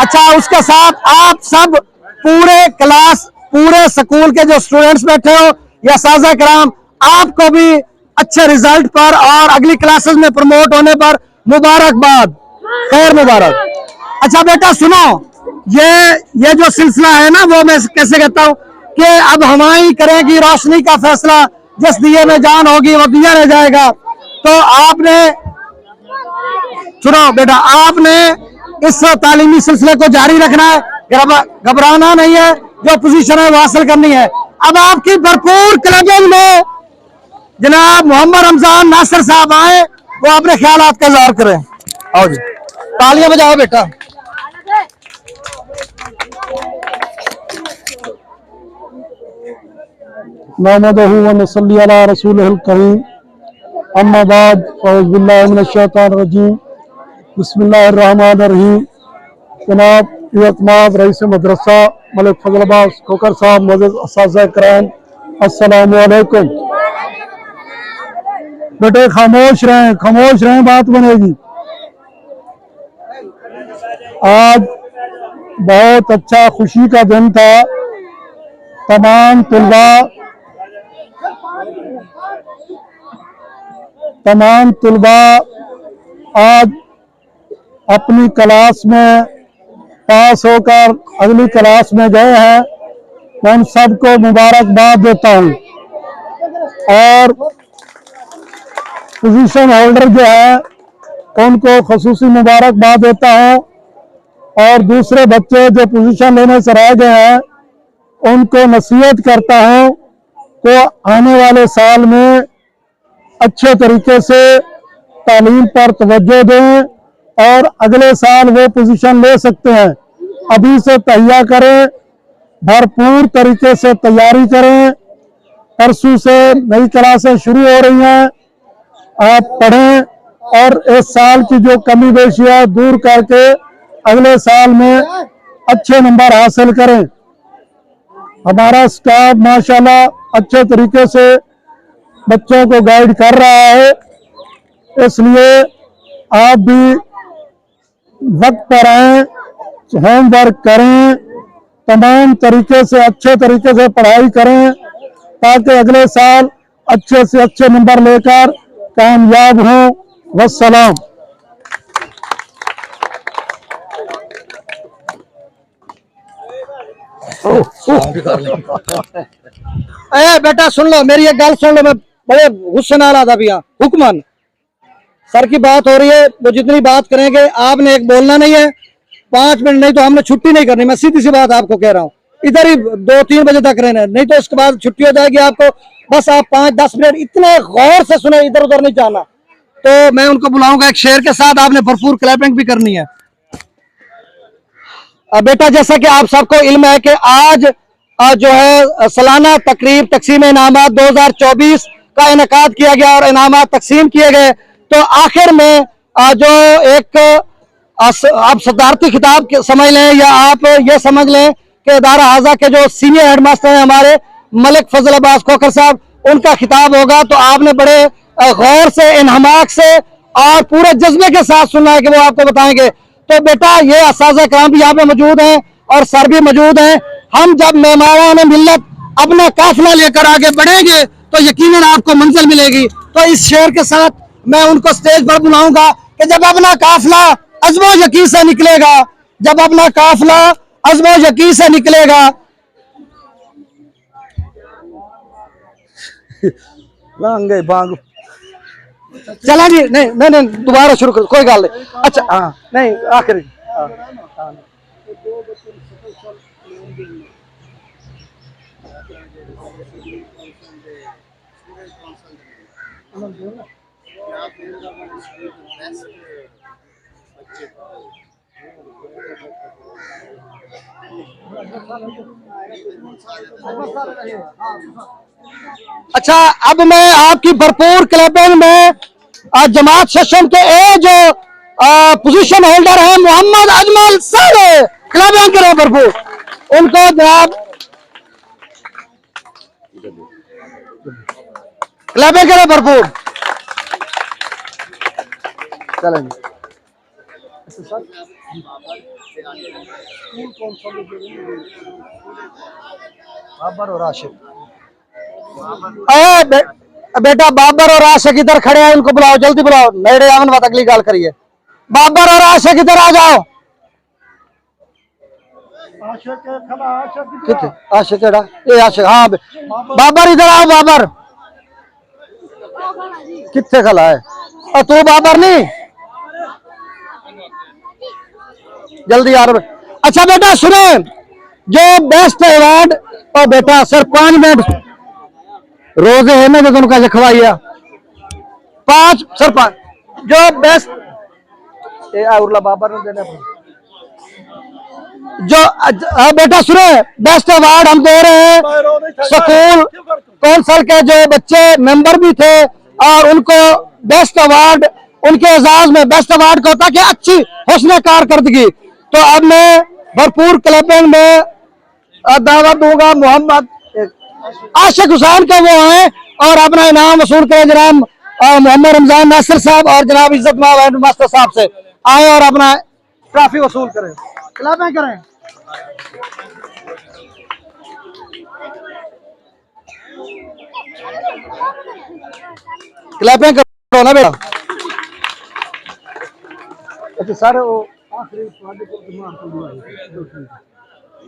अच्छा, उसके साथ आप सब पूरे क्लास, पूरे स्कूल के जो स्टूडेंट्स बैठे हो या साजा कराम, आपको भी अच्छे रिजल्ट पर और अगली क्लासेस में प्रमोट होने पर मुबारकबाद, खैर मुबारक। अच्छा बेटा सुनो, ये जो सिलसिला है ना, वो मैं कैसे कहता हूँ कि अब हमारी करेगी रोशनी का फैसला, जिस दिए में जान होगी वो दिया रह जाएगा। तो आपने सुनो बेटा, आपने इस तालीमी सिलसिले को जारी रखना है, घबराना नहीं है, जो पोजीशन है वो हासिल करनी है। अब आपकी भरपूर क्लबिंग में जनाब मोहम्मद रमजान नासिर साहब आए, वो अपने ख्यालात का इज़हार करें। आओ जी, तालियां बजाओ बेटा। नहमदहु व नसल्ली अला रसूलिहिल करीम, अम्मा बाद, औज़ु बिल्लाहि मिनश शैतानिर रजीम, बिस्मिल्लाहिर रहमानिर रहीम। जनाब इत्माद रईस मदरसा मलिक फजल अब्बास खोकर साहब, मुअज़्ज़िज़ असातिज़ा किराम, अस्सलामु अलैकुम। बेटे खामोश रहें, बात बनेगी। आज बहुत अच्छा खुशी का दिन था। तमाम तुलबा आज अपनी क्लास में पास होकर अगली क्लास में गए हैं। मैं उन सबको मुबारकबाद देता हूं और पोजीशन होल्डर जो है उनको खुसूसी मुबारकबाद देता हूं। और दूसरे बच्चे जो पोजीशन लेने से रह गए हैं उनको नसीहत करता हूं कि आने वाले साल में अच्छे तरीके से तालीम पर तवज्जो दें और अगले साल वो पोजीशन ले सकते हैं। अभी से तैयार करें, भरपूर तरीके से तैयारी करें। परसों से नई क्लासें शुरू हो रही हैं, आप पढ़ें और इस साल की जो कमी बेशी है दूर करके अगले साल में अच्छे नंबर हासिल करें। हमारा स्टाफ माशाल्लाह अच्छे तरीके से बच्चों को गाइड कर रहा है, इसलिए आप भी वक्त पर आएं, होमवर्क करें, तमाम तरीके से अच्छे तरीके से पढ़ाई करें ताकि अगले साल अच्छे से अच्छे नंबर लेकर कामयाब हों। वस्सलाम। बेटा सुन लो, मेरी एक गल सुन लो, मैं बड़े गुस्से नाल आता भी यहाँ। हुक्मन सर की बात हो रही है, वो जितनी बात करेंगे आपने एक बोलना नहीं है, 5 मिनट, नहीं तो हमने छुट्टी नहीं करनी। मैं सीधी सी बात आपको कह रहा हूँ, इधर ही 2-3 बजे तक रहना, नहीं तो उसके बाद छुट्टी हो जाएगी आपको। बस आप 5-10 मिनट इतने गौर से सुने, इधर उधर नहीं जाना। तो मैं उनको बुलाऊंगा एक शेर के साथ, आपने भरपूर क्लैपिंग भी करनी है। बेटा, जैसा कि आप सबको इल्म है कि आज जो है सालाना तकरीब तकसीम इनामात 2024 का इनेकाद किया गया और इनामात तकसीम किए गए। तो आखिर में जो एक आप सदारती खिताब समझ लें या आप ये समझ लें कि इदारा हाजा के जो सीनियर हेडमास्टर हैं हमारे मलिक फजल अब्बास खोखर साहब, उनका खिताब होगा। तो आपने बड़े गौर से, इन्हमाक से और पूरे जज्बे के साथ सुनना है कि वो आपको बताएंगे। तो बेटा, ये असाज़ा कराम भी यहाँ पे मौजूद हैं और सर भी मौजूद हैं। हम जब मेहमानान मिल्लत अपना काफिला लेकर आगे बढ़ेंगे तो यकीनन आपको मंजिल मिलेगी। तो इस शेर के साथ मैं उनको स्टेज पर बुलाऊंगा कि जब अपना काफिला अज़्मो यकीन से निकलेगा, जब अपना काफिला अज़्मो यकीन से निकलेगा। चला जी, नहीं नहीं नहीं, दोबारा शुरू करो, कोई गल नहीं। अच्छा हाँ, नहीं आखिरी अच्छा, अब मैं आपकी भरपूर क्लैपिंग में जमात सेशन के ए जो पोजीशन होल्डर हैं मोहम्मद अजमल साले, क्लैपिंग करें भरपूर उनको जनाब, क्लैपिंग करें भरपूर। चलें बाबर और आशिक, बेटा बाबर और आशिक इधर खड़े हैं, इनको बुलाओ, जल्दी बुलाओ। मेरे आवन बात अगली गाल करिए। बाबर और आशिक इधर आ जाओ। आशिक ये आशिक, हाँ बाबर इधर आओ। बाबर कितने खला है और तू बाबर नहीं, जल्दी यार। अच्छा बेटा सुने, जो बेस्ट अवार्ड, और बेटा सर 5 मिनट रोजे है ना जो उनका लिखवाइया 5 सर 5 जो बेस्ट बाबर ने देने जो बेटा सुने, बेस्ट अवार्ड हम दे रहे हैं स्कूल कौंसिल के जो बच्चे मेंबर भी थे और उनको बेस्ट अवार्ड, उनके एजाज में बेस्ट अवार्ड को होता कि अच्छी हुस्न कारकर्दगी। तो अब मैं भरपूर क्लैपिंग में दावत दूंगा मोहम्मद आशिक हुसैन का वो आए और अपना इनाम वसूल करें। जनाब मोहम्मद रमजान नासिर साहब और जनाब इज्जत मास्टर साहब से आए और अपना ट्रॉफी वसूल करें, क्लैपिंग करें। क्लैपिंग करो ना बेटा। अच्छा सर वो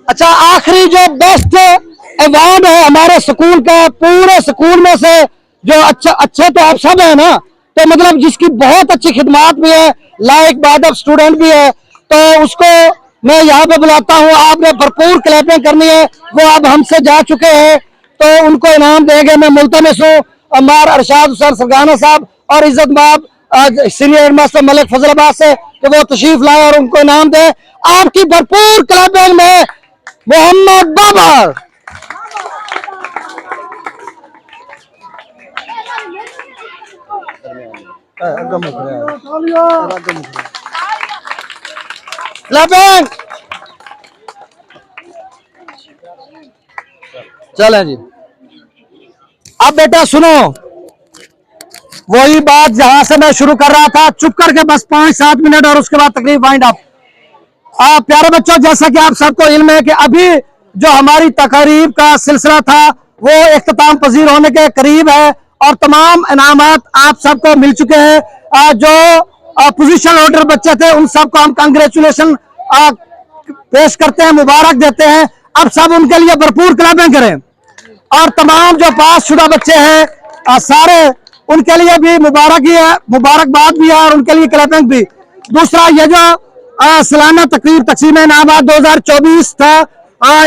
अच्छा आखिरी जो बेस्ट अवार्ड है हमारे स्कूल का, पूरे स्कूल में से जो अच्छे तो आप सब है ना, तो मतलब जिसकी बहुत अच्छी खिदमात भी है, लाइक बादब स्टूडेंट भी है, तो उसको मैं यहाँ पे बुलाता हूँ। आपने भरपूर क्लैपिंग करनी है। वो अब हमसे जा चुके हैं तो उनको इनाम देंगे। मैं मुल्तमिस हूँ अमार अरशाद हुसैन सरगाना साहब और इज्जत माब सीनियर हेडमास्टर मलिक फजल अब्बास से कि वो तशरीफ लाए और उनको इनाम दे। आपकी भरपूर क्लैपिंग में मोहम्मद बाबर। क्लैपिंग चलें जी। अब बेटा सुनो, वही बात जहां से मैं शुरू कर रहा था, चुप करके बस 5-7 मिनट और उसके बाद तकरीब वाइंड अप। प्यारे बच्चों, जैसा कि आप सबको इल्म है कि अभी जो हमारी तकरीब का सिलसिला था वो इख्तिताम पजीर होने के करीब है और तमाम इनामात आप सबको मिल चुके हैं। जो पोजीशन होल्डर बच्चे थे उन सबको हम कांग्रेचुलेशन पेश करते हैं, मुबारक देते हैं। अब सब उनके लिए भरपूर क्लैपिंग करें और तमाम जो पास शुदा बच्चे हैं सारे उनके लिए भी मुबारकबाद भी है और उनके लिए क्लैपिंग भी। दूसरा, ये जो सालाना तकरीर तकसीम इनामात 2024 था,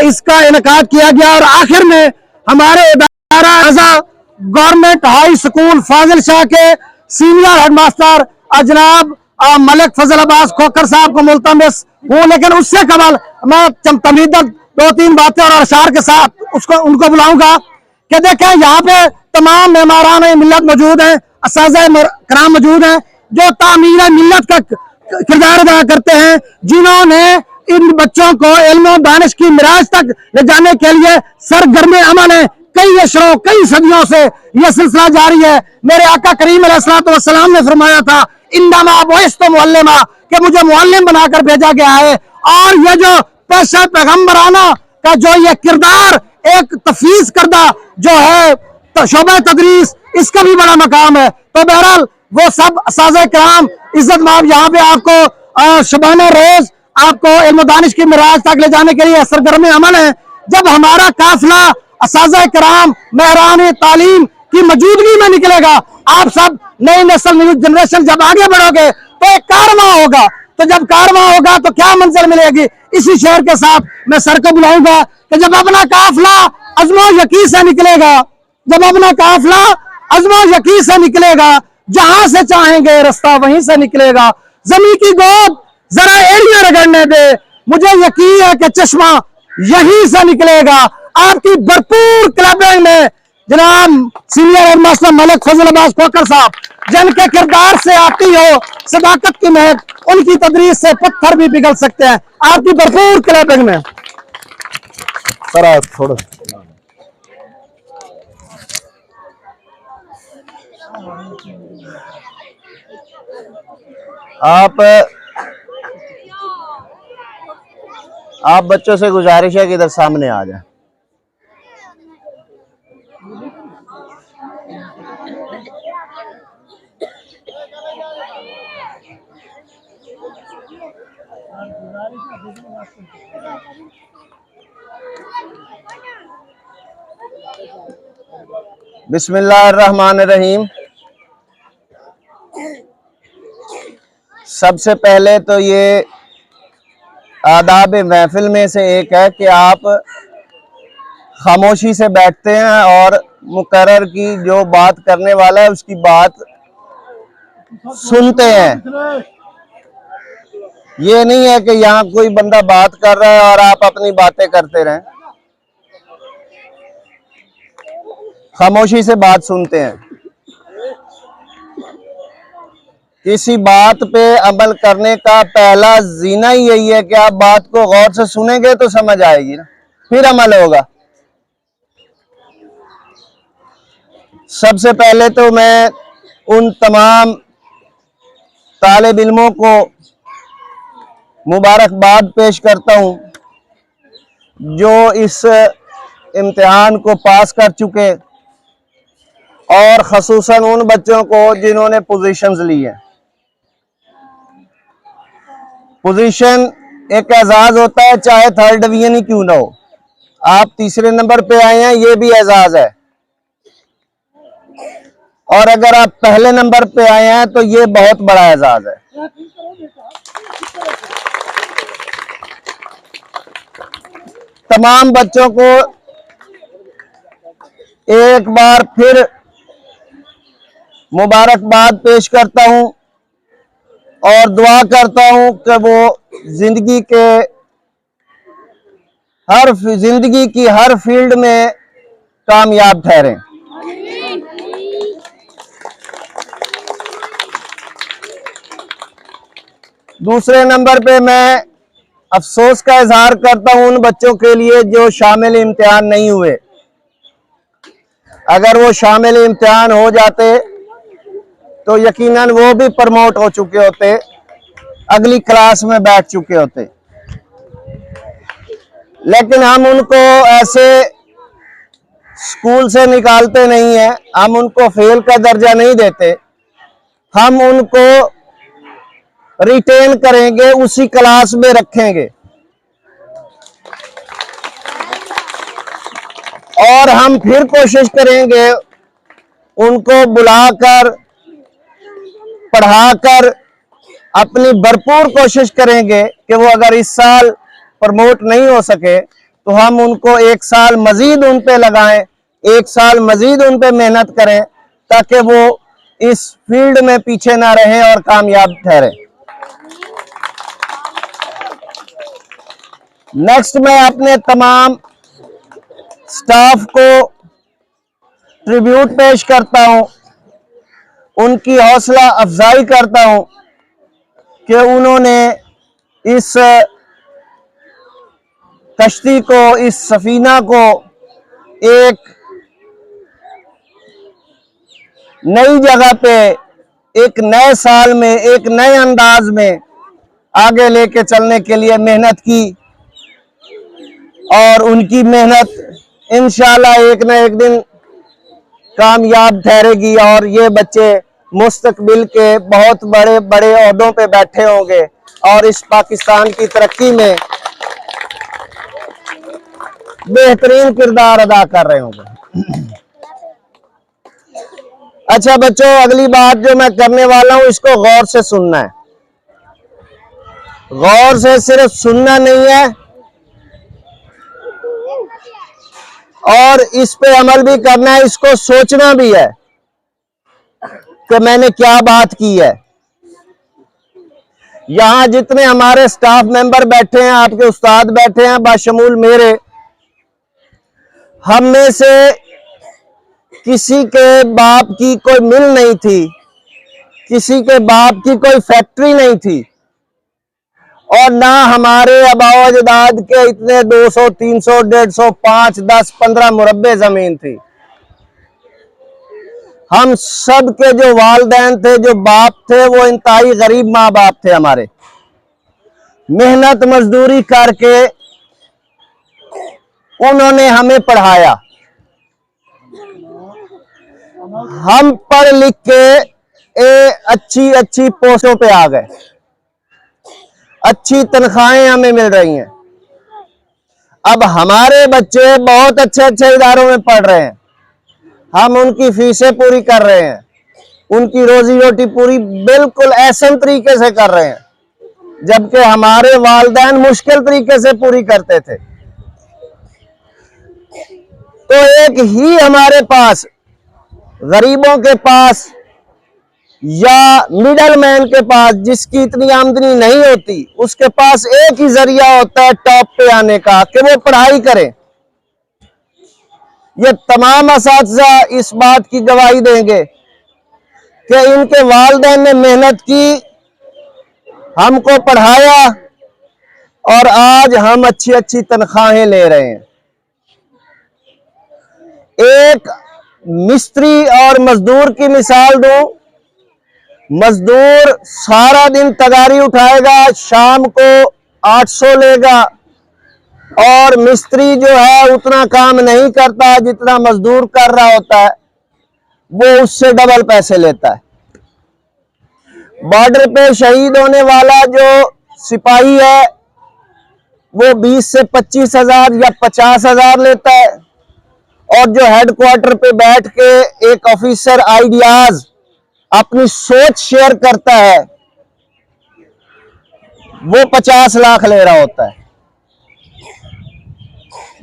इसका इनकाद किया गया और आखिर में हमारे इदारा गवर्नमेंट हाई स्कूल फाजिल शाह के सीनियर हेडमास्टर जनाब मलिक फजल अब्बास खोखर साहब को मुल्तमस हूँ। लेकिन उससे कबल मैं तमहीदन 2-3 बातें और अशार के साथ उनको बुलाऊंगा कि देखें यहाँ पे तमाम मेहमारान मिल्लत मौजूद हैं, असाज़े कराम मौजूद हैं जो तामीर मिल्लत का किरदार अदा करते हैं, जिन्होंने इन बच्चों को इल्म और दानिश की मिराज तक ले जाने के लिए सरगर्म अमल है। कई अशरों कई सदियों से यह सिलसिला जारी है। मेरे आका करीम अलैहिस्सलाम ने फरमाया था इन्नमा बुइस्तु मुअल्लिमा, कि मुझे मुअल्लिम बनाकर भेजा गया है। और यह जो पेशा पैगम्बराना का जो ये किरदार एक तफवीज करदा जो है शोबा तदरीस, इसका भी बड़ा मकाम है। तो बहरहाल वो सब असाज़े कराम इज्जत माब यहाँ पे आपको शबाना रोज आपको इल्म दानिश की मिराज तक ले जाने के लिए सरगर्म अमल है। जब हमारा काफिला असाज़े कराम मेहरान तालीम की मौजूदगी में निकलेगा, आप सब नई नस्ल न्यू जनरेशन जब आगे बढ़ोगे तो एक कारवां होगा। तो जब कारवां होगा तो क्या मंजिल मिलेगी। इसी शेर के साथ मैं सर को बुलाऊंगा कि जब अपना काफिला अज़्मो यकीन से निकलेगा, जब अपना काफिला अज़्मो यकीन से निकलेगा, जहां से चाहेंगे रास्ता वहीं से निकलेगा। जमीन की गोद जरा एड़ियां रगड़ने दे, मुझे यकीन है कि चश्मा यहीं से निकलेगा। आपकी भरपूर क्लबिंग में जनाब सीनियर हेडमास्टर मलिक फजल अब्बास खोखर साहब, जिनके किरदार से आती हो सदाकत की महक, उनकी तदरीस से पत्थर भी पिघल सकते हैं। आपकी भरपूर क्लबिंग में थोड़ा आप बच्चों से गुजारिश है कि इधर सामने आ जाए। बिस्मिल्लाहिर्रहमानिर्रहीम। सबसे पहले तो ये आदाब महफिल में से एक है कि आप खामोशी से बैठते हैं और मुकर्रर की जो बात करने वाला है उसकी बात सुनते हैं। ये नहीं है कि यहाँ कोई बंदा बात कर रहा है और आप अपनी बातें करते रहें। खामोशी से बात सुनते हैं। किसी बात पे अमल करने का पहला जीना ही यही है कि आप बात को गौर से सुनेंगे तो समझ आएगी ना, फिर अमल होगा। सबसे पहले तो मैं उन तमाम तालिब इल्मों को मुबारकबाद पेश करता हूँ जो इस इम्तिहान को पास कर चुके, और ख़ुसूसन उन बच्चों को जिन्होंने पोजीशंस ली हैं। पोजीशन एक एजाज होता है, चाहे 3rd डिवीजन ही क्यों ना हो। आप 3रे नंबर पे आए हैं, ये भी एजाज है। और अगर आप पहले नंबर पे आए हैं तो ये बहुत बड़ा एजाज है। तमाम बच्चों को एक बार फिर मुबारकबाद पेश करता हूं और दुआ करता हूं कि वो जिंदगी की हर फील्ड में कामयाब ठहरें। दूसरे नंबर पे मैं अफसोस का इजहार करता हूं उन बच्चों के लिए जो शामिल इम्तिहान नहीं हुए। अगर वो शामिल इम्तिहान हो जाते तो यकीनन वो भी प्रमोट हो चुके होते, अगली क्लास में बैठ चुके होते। लेकिन हम उनको ऐसे स्कूल से निकालते नहीं हैं, हम उनको फेल का दर्जा नहीं देते, हम उनको रिटेन करेंगे, उसी क्लास में रखेंगे। और हम फिर कोशिश करेंगे उनको बुलाकर, पढ़ाकर अपनी भरपूर कोशिश करेंगे कि वो अगर इस साल प्रमोट नहीं हो सके तो हम उनको 1 साल मजीद उन पे लगाएं, 1 साल मजीद उन पे मेहनत करें, ताकि वो इस फील्ड में पीछे ना रहें और कामयाब ठहरे। नेक्स्ट मैं अपने तमाम स्टाफ को ट्रिब्यूट पेश करता हूं, उनकी हौसला अफजाई करता हूं कि उन्होंने इस कश्ती को, इस सफीना को एक नई जगह पे, एक नए साल में, एक नए अंदाज में आगे लेके चलने के लिए मेहनत की और उनकी मेहनत इंशाल्लाह एक न एक दिन कामयाब ठहरेगी और ये बच्चे मुस्तकबिल के बहुत बड़े बड़े ओहदों पे बैठे होंगे और इस पाकिस्तान की तरक्की में बेहतरीन किरदार अदा कर रहे होंगे। अच्छा बच्चों, अगली बात जो मैं करने वाला हूं इसको गौर से सुनना है। गौर से सिर्फ सुनना नहीं है और इस पे अमल भी करना है, इसको सोचना भी है कि मैंने क्या बात की है। यहां जितने हमारे स्टाफ मेंबर बैठे हैं, आपके उस्ताद बैठे हैं, बाशमूल मेरे, हम में से किसी के बाप की कोई मिल नहीं थी, किसी के बाप की कोई फैक्ट्री नहीं थी और ना हमारे आबाओ अजदाद के इतने 200, 300, 150, 5, 10, 15 मुरब्बे जमीन थी। हम सब के जो वालिदैन थे, जो बाप थे, वो इंतहाई गरीब माँ बाप थे हमारे। मेहनत मजदूरी करके उन्होंने हमें पढ़ाया, हम पढ़ लिख के अच्छी अच्छी पोस्टों पे आ गए, अच्छी तनख्वाहें हमें मिल रही हैं। अब हमारे बच्चे बहुत अच्छे अच्छे इदारों में पढ़ रहे हैं, हम उनकी फीसें पूरी कर रहे हैं, उनकी रोजी रोटी पूरी बिल्कुल ऐसे तरीके से कर रहे हैं जबकि हमारे वालिदैन मुश्किल तरीके से पूरी करते थे। तो एक ही हमारे पास, गरीबों के पास या मिडल मैन के पास जिसकी इतनी आमदनी नहीं होती, उसके पास एक ही जरिया होता है टॉप पे आने का, कि वो पढ़ाई करे। ये तमाम असातिज़ा इस बात की गवाही देंगे कि इनके वालिदैन ने मेहनत की, हमको पढ़ाया और आज हम अच्छी अच्छी तनख्वाहें ले रहे हैं। एक मिस्त्री और मजदूर की मिसाल दूं, मजदूर सारा दिन तगारी उठाएगा, शाम को 800 लेगा और मिस्त्री जो है उतना काम नहीं करता जितना मजदूर कर रहा होता है, वो उससे डबल पैसे लेता है। बॉर्डर पे शहीद होने वाला जो सिपाही है वो 20 से 25 हजार या 50 हजार लेता है और जो हेडक्वार्टर पे बैठ के एक ऑफिसर आइडियाज, अपनी सोच शेयर करता है, वो 50 लाख ले रहा होता है।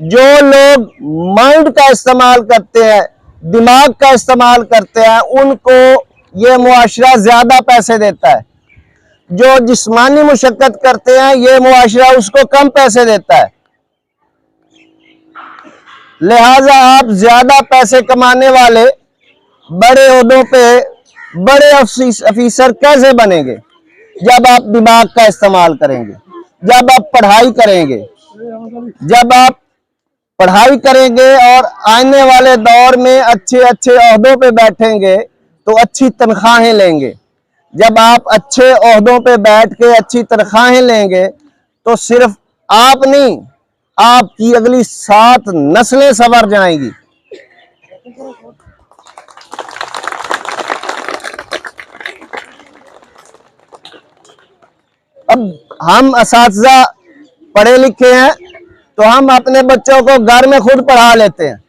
जो लोग माइंड का इस्तेमाल करते हैं, दिमाग का इस्तेमाल करते हैं, उनको ये मुआशरा ज्यादा पैसे देता है। जो जिस्मानी मुशक्कत करते हैं, ये मुआशरा उसको कम पैसे देता है। लिहाजा आप ज्यादा पैसे कमाने वाले बड़े ओहदों पे बड़े अफीसर कैसे बनेंगे? जब आप दिमाग का इस्तेमाल करेंगे, जब आप पढ़ाई करेंगे, जब आप पढ़ाई करेंगे और आने वाले दौर में अच्छे अच्छे ओहदों पे बैठेंगे तो अच्छी तनख्वाहें लेंगे। जब आप अच्छे ओहदों पे बैठ के अच्छी तनख्वाहें लेंगे तो सिर्फ आप नहीं, आपकी अगली 7 नस्लें संवर जाएंगी। अब हम असातिज़ा पढ़े लिखे हैं तो हम अपने बच्चों को घर में खुद पढ़ा लेते हैं।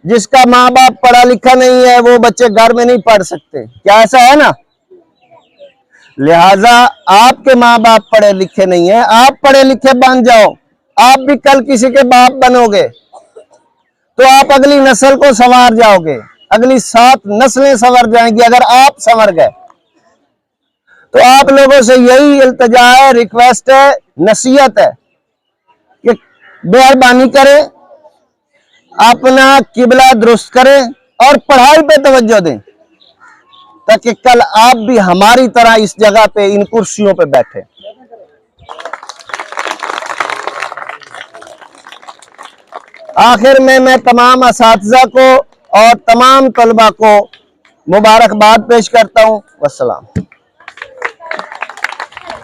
जिसका माँ बाप पढ़ा लिखा नहीं है वो बच्चे घर में नहीं पढ़ सकते। क्या ऐसा है ना? लिहाजा आपके माँ बाप पढ़े लिखे नहीं है, आप पढ़े लिखे बन जाओ, आप भी कल किसी के बाप बनोगे तो आप अगली नस्ल को संवार जाओगे, अगली 7 नस्लें संवर जाएंगी अगर आप संवर गए। तो आप लोगों से यही इल्तिजा है, रिक्वेस्ट है, नसीहत है कि मेहरबानी करें, अपना किबला दुरुस्त करें और पढ़ाई पे तवज्जो दें ताकि कल आप भी हमारी तरह इस जगह पे इन कुर्सियों पे बैठे। आखिर में मैं तमाम असातिज़ा को और तमाम तलबा को मुबारकबाद पेश करता हूं। वस्सलाम।